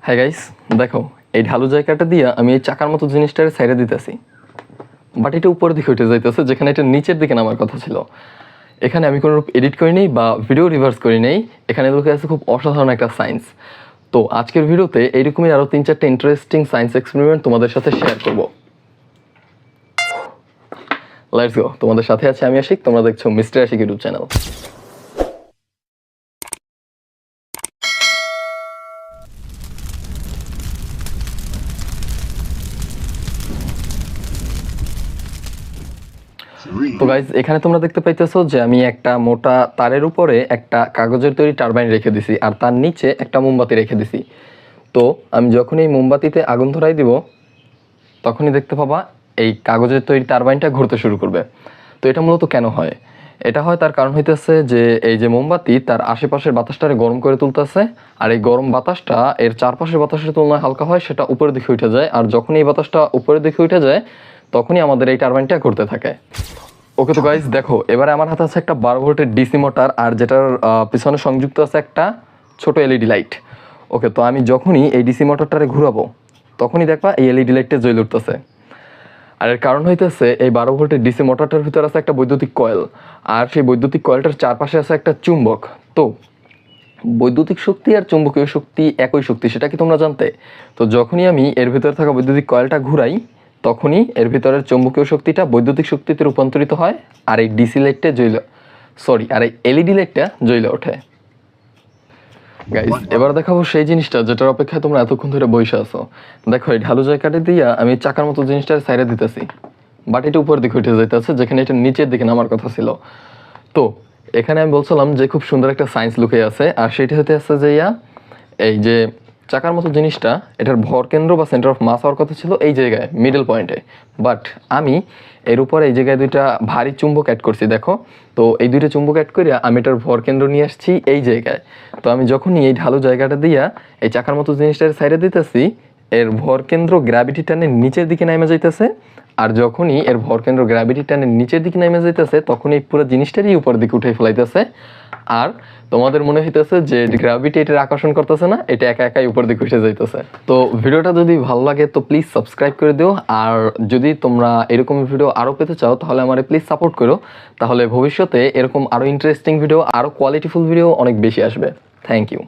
Hi guys, দেখো এই ঢালু জায়গাটা দিয়ে আমি এই চাকার মতো জিনিসটারে সাইডে দিতেছি, বাট এটা উপরের দিকে উঠে যাইতেছে যেখানে এটা নিচের দিকে নামার কথা ছিল। এখানে আমি কোনো এডিট করি নেই বা ভিডিও রিভার্স করি নেই, এখানে লুকে আছে খুব অসাধারণ একটা সায়েন্স। তো আজকের ভিডিওতে এইরকমই আরও 3-4টা ইন্টারেস্টিং সায়েন্স এক্সপেরিমেন্ট তোমাদের সাথে শেয়ার করব। লেটস গো, তোমাদের সাথে আছে আমি আশিক, তোমরা দেখছো মিস্টার আশিক ইউটিউব চ্যানেল। তো গাইজ, এখানে তোমরা দেখতে পাইতেছো যে আমি একটা মোটা তারের উপরে একটা কাগজের তৈরি টারবাইন রেখে দিছি আর তার নিচে একটা মোমবাতি রেখে দিছি। তো আমি যখন এই মোমবাতিতে আগুন ধরাই দিব তখনই দেখতে পাবা এই কাগজের তৈরি টারবাইনটা ঘুরতে শুরু করবে। তো এটা মূলত কেন হয়? এটা হয় তার কারণ হইতেছে যে এই যে মোমবাতি তার আশেপাশের বাতাসটারে গরম করে তুলতেছে, আর এই গরম বাতাসটা এর চারপাশের বাতাসের তুলনায় হালকা হয়, সেটা উপরের দিকে উঠে যায়, আর যখন এই বাতাসটা উপরের দিকে উঠে যায় তখনই আমাদের এই টারবাইনটা ঘুরতে থাকে। ওকে, তো গাইজ দেখো, এবারে আমার হাতে আছে একটা 12 ভোল্টের ডিসি মোটর আর যেটার পিছনে সংযুক্ত আছে একটা ছোট এলইডি লাইট। ওকে, তো আমি যখনই এই ডিসি মোটরটারে ঘুরাবো তখনই দেখবা এই এলইডি লাইটটা জ্বলে উঠতেছে। আর এর কারণ হইতেছে এই 12 ভোল্টের ডিসি মোটরটার ভিতরে আছে একটা বৈদ্যুতিক কয়েল, আর সেই বৈদ্যুতিক কয়েলটার চারপাশে আছে একটা চুম্বক। তো বৈদ্যুতিক শক্তি আর চুম্বকীয় শক্তি একই শক্তি, সেটা কি তোমরা জানতে? তো যখনই আমি এর ভিতরে থাকা বৈদ্যুতিক কয়েলটা ঘুরাই তখনই এর ভিতরের চুম্বকীয় শক্তিটা বৈদ্যুতিক শক্তিতে রূপান্তরিত হয়, আর এই ডিসি লাইটটা আর এই এলইডি লাইটটা জ্বলে ওঠে। গাইস, এবার দেখাবো সেই জিনিসটা যেটার অপেক্ষায় তোমরা এতক্ষণ ধরে বসে আছো। দেখো, এই ঢালু জায়গাটা দিয়া আমি চাকার মতো জিনিসটা সাইডে দিতেছি, বাট এটা উপরের দিকে উঠে যাইতেছে যেখানে এটা নিচের দিকে নামার কথা ছিল। তো এখানে আমি বলছিলাম যে খুব সুন্দর একটা সায়েন্স লুকিয়ে আছে, আর সেটা হতে আসছে যে এই যে চাকার মতো জিনিসটা, এটার ভর কেন্দ্র বা সেন্টার অফ মাস হওয়ার কথা ছিল এই জায়গায় মিডল পয়েন্টে, বাট আমি এর উপর এই জায়গায় দুইটা ভারী চুম্বক অ্যাড করছি। দেখো, তো এই দুইটা চুম্বক অ্যাড করে আমি এটার ভর কেন্দ্র নিয়ে আসছি এই জায়গায়। তো আমি যখনই এই ঢালু জায়গাটা দিয়া এই চাকার মতো জিনিসটার সাইডে দিতেছি, এর ভর কেন্দ্র গ্র্যাভিটি টানে নিচের দিকে নেমে যাইতেছে, আর যখনই এর ভর কেন্দ্র গ্র্যাভিটি টানে নিচের দিকে নেমে যাইতেছে তখন এই পুরো জিনিসটারই উপরের দিকে উঠে ফেলাইতেছে। আর তোমাদের মনে হইতেছে যে গ্র্যাভিটি এটার আকর্ষণ করতেছে না, এটা একা একাই উপর দিকে উঠে যাইতেছে। তো ভিডিওটা যদি ভালো লাগে তো প্লিজ সাবস্ক্রাইব করে দিও, আর যদি তোমরা এরকম ভিডিও আরও পেতে চাও তাহলে আমারে প্লিজ সাপোর্ট করো, তাহলে ভবিষ্যতে এরকম আরও ইন্টারেস্টিং ভিডিও, আরও কোয়ালিটিফুল ভিডিও অনেক বেশি আসবে। Thank you.